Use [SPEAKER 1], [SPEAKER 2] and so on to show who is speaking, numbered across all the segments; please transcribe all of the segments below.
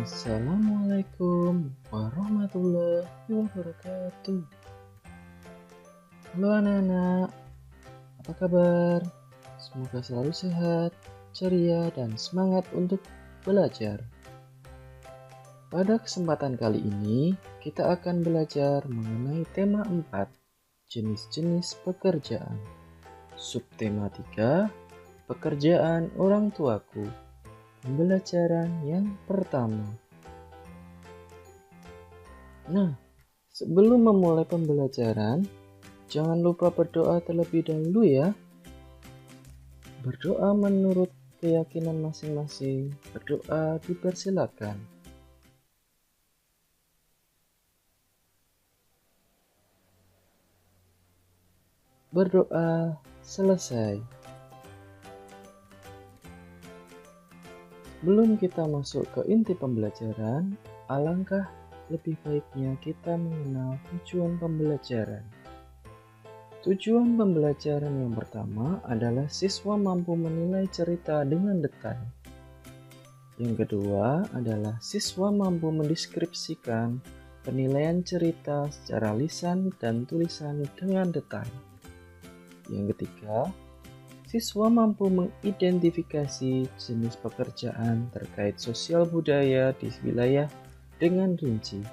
[SPEAKER 1] Assalamualaikum warahmatullahi wabarakatuh. Halo anak-anak, apa kabar? Semoga selalu sehat, ceria, dan semangat untuk belajar. Pada kesempatan kali ini, kita akan belajar mengenai tema 4, jenis-jenis pekerjaan. Subtema 3, pekerjaan orang tuaku. Pembelajaran yang pertama. Nah, sebelum memulai pembelajaran, jangan lupa berdoa terlebih dahulu ya. Berdoa menurut keyakinan masing-masing. Berdoa dipersilakan. Berdoa selesai. Sebelum kita masuk ke inti pembelajaran, alangkah lebih baiknya kita mengenal tujuan pembelajaran. Tujuan pembelajaran yang pertama adalah siswa mampu menilai cerita dengan detail. Yang kedua adalah siswa mampu mendeskripsikan penilaian cerita secara lisan dan tulisan dengan detail. Yang ketiga, siswa mampu mengidentifikasi jenis pekerjaan terkait sosial budaya di wilayah dengan rinci.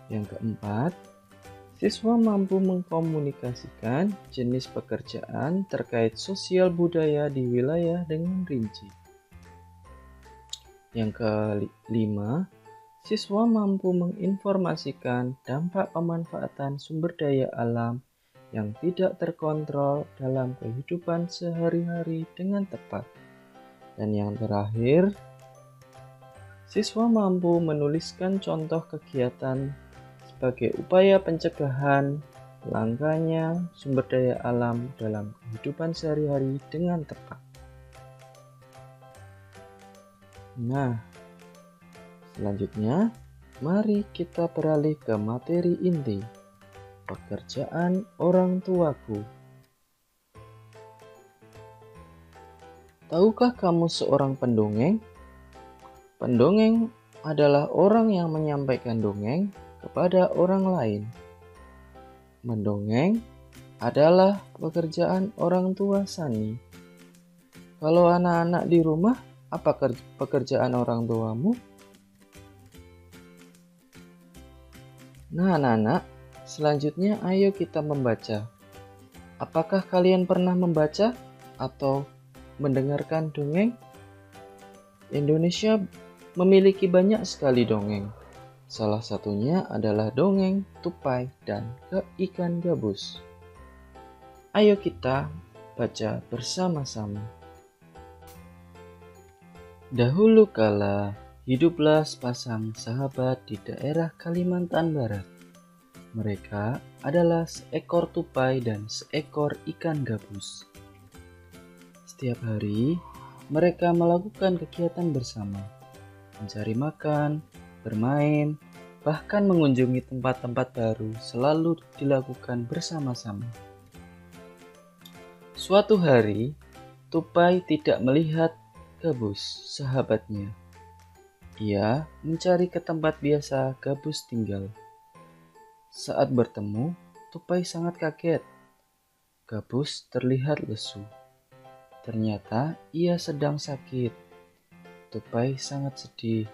[SPEAKER 1] Yang keempat, siswa mampu mengkomunikasikan jenis pekerjaan terkait sosial budaya di wilayah dengan rinci. Yang kelima, siswa mampu menginformasikan dampak pemanfaatan sumber daya alam yang tidak terkontrol dalam kehidupan sehari-hari dengan tepat. Dan yang terakhir, siswa mampu menuliskan contoh kegiatan sebagai upaya pencegahan langkanya sumber daya alam dalam kehidupan sehari-hari dengan tepat. Nah, selanjutnya mari kita beralih ke materi inti. Pekerjaan orang tuaku. Tahukah kamu seorang pendongeng? Pendongeng adalah orang yang menyampaikan dongeng kepada orang lain. Mendongeng adalah pekerjaan orang tua Sani. Kalau anak-anak di rumah, apa pekerjaan orang tuamu? Nah, anak-anak, selanjutnya ayo kita membaca. Apakah kalian pernah membaca atau mendengarkan dongeng? Indonesia memiliki banyak sekali dongeng. Salah satunya adalah dongeng Tupai dan Ikan Gabus. Ayo kita baca bersama-sama. Dahulu kala, hiduplah sepasang sahabat di daerah Kalimantan Barat. Mereka adalah seekor tupai dan seekor ikan gabus. Setiap hari, mereka melakukan kegiatan bersama, mencari makan, bermain, bahkan mengunjungi tempat-tempat baru selalu dilakukan bersama-sama. Suatu hari, tupai tidak melihat gabus, sahabatnya. Ia mencari ke tempat biasa gabus tinggal. Saat bertemu, tupai sangat kaget. Gabus terlihat lesu. Ternyata ia sedang sakit. Tupai sangat sedih.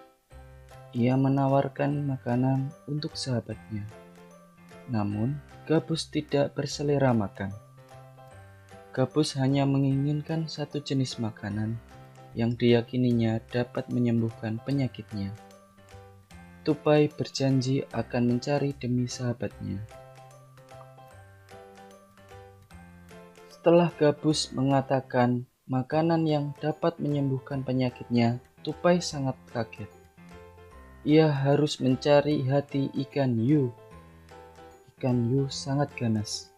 [SPEAKER 1] Ia menawarkan makanan untuk sahabatnya. Namun, Gabus tidak berselera makan. Gabus hanya menginginkan satu jenis makanan yang diyakininya dapat menyembuhkan penyakitnya. Tupai berjanji akan mencari demi sahabatnya. Setelah Gabus mengatakan makanan yang dapat menyembuhkan penyakitnya, Tupai sangat kaget. Ia harus mencari hati ikan hiu. Ikan hiu sangat ganas.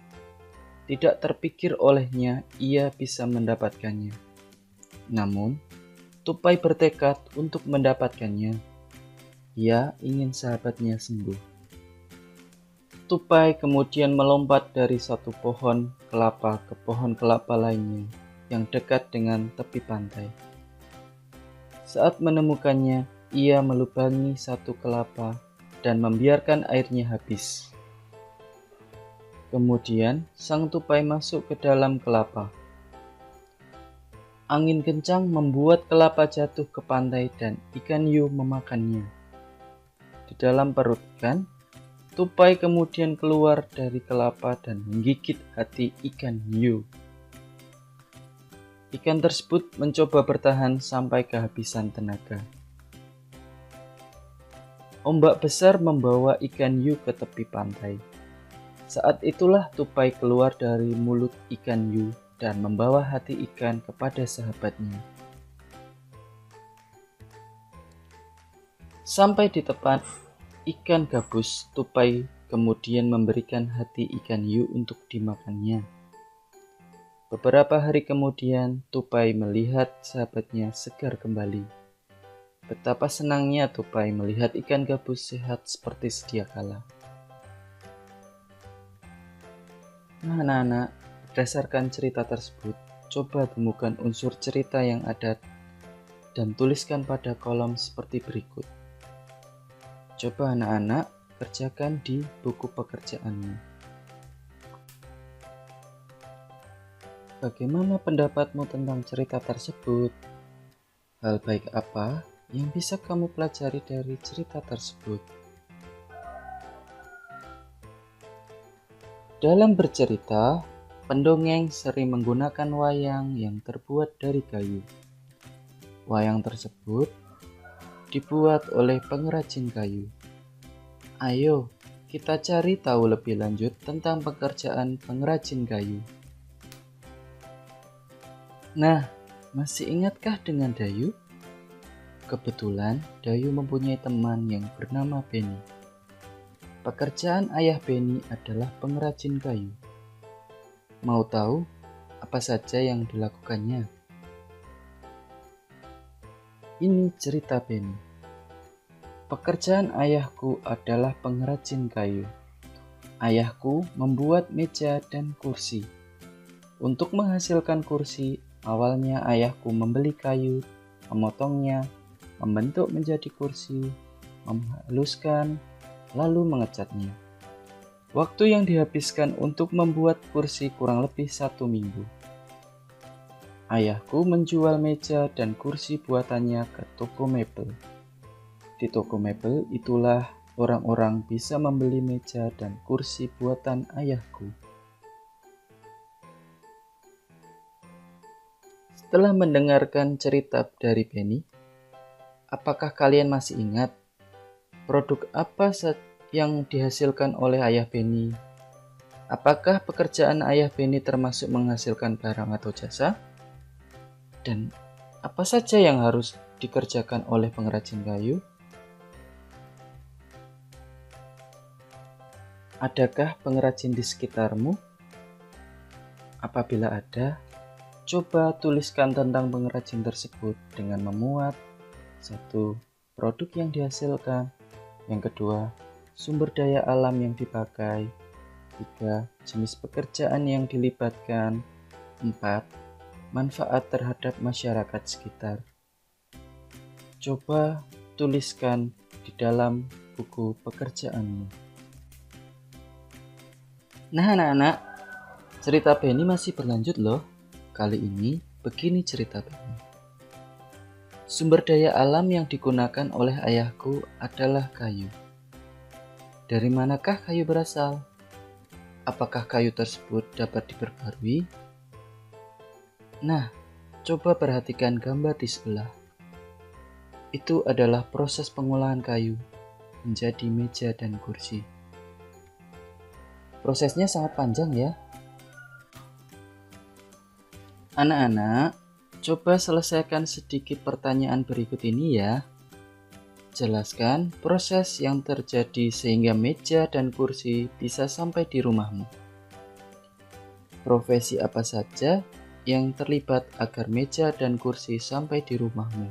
[SPEAKER 1] Tidak terpikir olehnya ia bisa mendapatkannya. Namun, Tupai bertekad untuk mendapatkannya. Ia ingin sahabatnya sembuh. tupai kemudian melompat dari satu pohon kelapa ke pohon kelapa lainnya yang dekat dengan tepi pantai. Saat menemukannya, ia melubangi satu kelapa dan membiarkan airnya habis. Kemudian, sang tupai masuk ke dalam kelapa. Angin kencang membuat kelapa jatuh ke pantai dan ikan hiu memakannya. Di dalam perut ikan, tupai kemudian keluar dari kelapa dan menggigit hati ikan hiu. Ikan tersebut mencoba bertahan sampai kehabisan tenaga. Ombak besar membawa ikan hiu ke tepi pantai. Saat itulah tupai keluar dari mulut ikan hiu dan membawa hati ikan kepada sahabatnya. Sampai di tempat ikan gabus, tupai kemudian memberikan hati ikan hiu untuk dimakannya. Beberapa hari kemudian, tupai melihat sahabatnya segar kembali. Betapa senangnya tupai melihat ikan gabus sehat seperti sedia kala. Nah, anak-anak, berdasarkan cerita tersebut, coba temukan unsur cerita yang ada dan tuliskan pada kolom seperti berikut. Coba anak-anak kerjakan di buku pekerjaanmu. Bagaimana pendapatmu tentang cerita tersebut? Hal baik apa yang bisa kamu pelajari dari cerita tersebut? Dalam bercerita, pendongeng sering menggunakan wayang yang terbuat dari kayu. Wayang tersebut dibuat oleh pengrajin kayu. Ayo, kita cari tahu lebih lanjut tentang pekerjaan pengrajin kayu. Nah, masih ingatkah dengan Dayu? Kebetulan Dayu mempunyai teman yang bernama Benny. Pekerjaan ayah Benny adalah pengrajin kayu. Mau tahu apa saja yang dilakukannya? Ini cerita Benny. Pekerjaan ayahku adalah pengrajin kayu. Ayahku membuat meja dan kursi. Untuk menghasilkan kursi, awalnya ayahku membeli kayu, memotongnya, membentuk menjadi kursi, menghaluskan, lalu mengecatnya. Waktu yang dihabiskan untuk membuat kursi kurang lebih 1 minggu. Ayahku menjual meja dan kursi buatannya ke toko mebel. Di toko mebel itulah orang-orang bisa membeli meja dan kursi buatan ayahku. Setelah mendengarkan cerita dari Benny, apakah kalian masih ingat produk apa yang dihasilkan oleh ayah Benny? Apakah pekerjaan ayah Benny termasuk menghasilkan barang atau jasa? Dan apa saja yang harus dikerjakan oleh pengrajin kayu? Adakah pengrajin di sekitarmu? Apabila ada, coba tuliskan tentang pengrajin tersebut dengan memuat 1. Produk yang dihasilkan, yang kedua, sumber daya alam yang dipakai, 3. Jenis pekerjaan yang dilibatkan, 4. Manfaat terhadap masyarakat sekitar. Coba tuliskan di dalam buku pekerjaanmu. Nah anak-anak, cerita Benny masih berlanjut loh. Kali ini, begini cerita Benny. Sumber daya alam yang digunakan oleh ayahku adalah kayu. Dari manakah kayu berasal? Apakah kayu tersebut dapat diperbarui? Nah, coba perhatikan gambar di sebelah. Itu adalah proses pengolahan kayu menjadi meja dan kursi. Prosesnya sangat panjang ya. Anak-anak, coba selesaikan sedikit pertanyaan berikut ini ya. Jelaskan proses yang terjadi sehingga meja dan kursi bisa sampai di rumahmu. Profesi apa saja yang terlibat agar meja dan kursi sampai di rumahmu?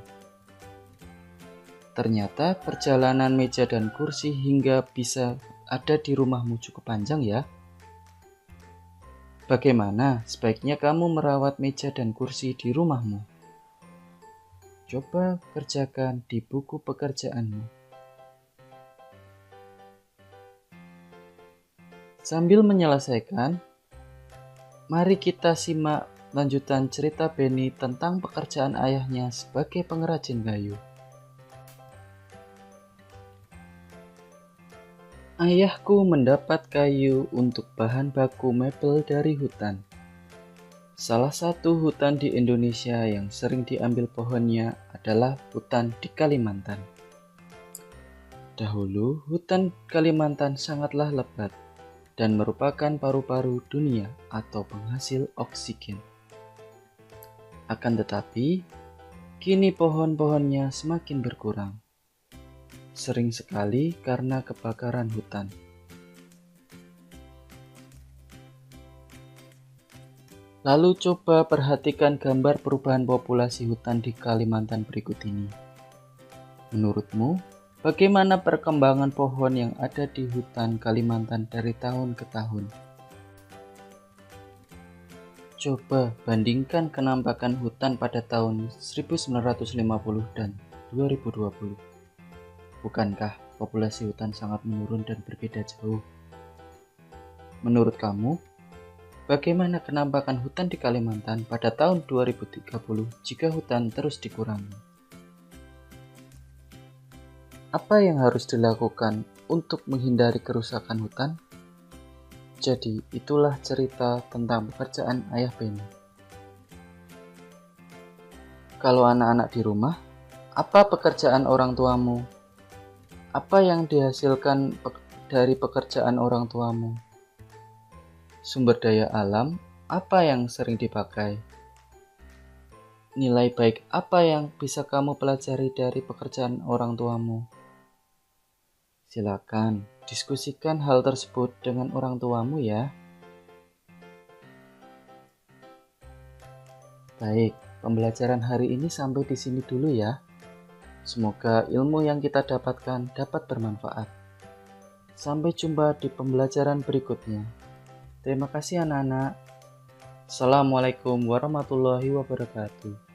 [SPEAKER 1] Ternyata perjalanan meja dan kursi hingga bisa ada di rumahmu cukup panjang ya? Bagaimana sebaiknya kamu merawat meja dan kursi di rumahmu? Coba kerjakan di buku pekerjaanmu. Sambil menyelesaikan, mari kita simak lanjutan cerita Benny tentang pekerjaan ayahnya sebagai pengrajin kayu. Ayahku mendapat kayu untuk bahan baku mebel dari hutan. Salah satu hutan di Indonesia yang sering diambil pohonnya adalah hutan di Kalimantan. Dahulu, hutan Kalimantan sangatlah lebat dan merupakan paru-paru dunia atau penghasil oksigen. Akan tetapi, kini pohon-pohonnya semakin berkurang. Sering sekali karena kebakaran hutan. Lalu coba perhatikan gambar perubahan populasi hutan di Kalimantan berikut ini. Menurutmu, bagaimana perkembangan pohon yang ada di hutan Kalimantan dari tahun ke tahun? Coba bandingkan kenampakan hutan pada tahun 1950 dan 2020. Bukankah populasi hutan sangat menurun dan berbeda jauh? Menurut kamu, bagaimana kenampakan hutan di Kalimantan pada tahun 2030 jika hutan terus dikurangi? Apa yang harus dilakukan untuk menghindari kerusakan hutan? Jadi, itulah cerita tentang pekerjaan ayah Benny. Kalau anak-anak di rumah, apa pekerjaan orang tuamu? Apa yang dihasilkan dari pekerjaan orang tuamu? Sumber daya alam, apa yang sering dipakai? Nilai baik apa yang bisa kamu pelajari dari pekerjaan orang tuamu? Silakan diskusikan hal tersebut dengan orang tuamu ya. Baik, pembelajaran hari ini sampai di sini dulu ya. Semoga ilmu yang kita dapatkan dapat bermanfaat. Sampai jumpa di pembelajaran berikutnya. Terima kasih anak-anak. Assalamualaikum warahmatullahi wabarakatuh.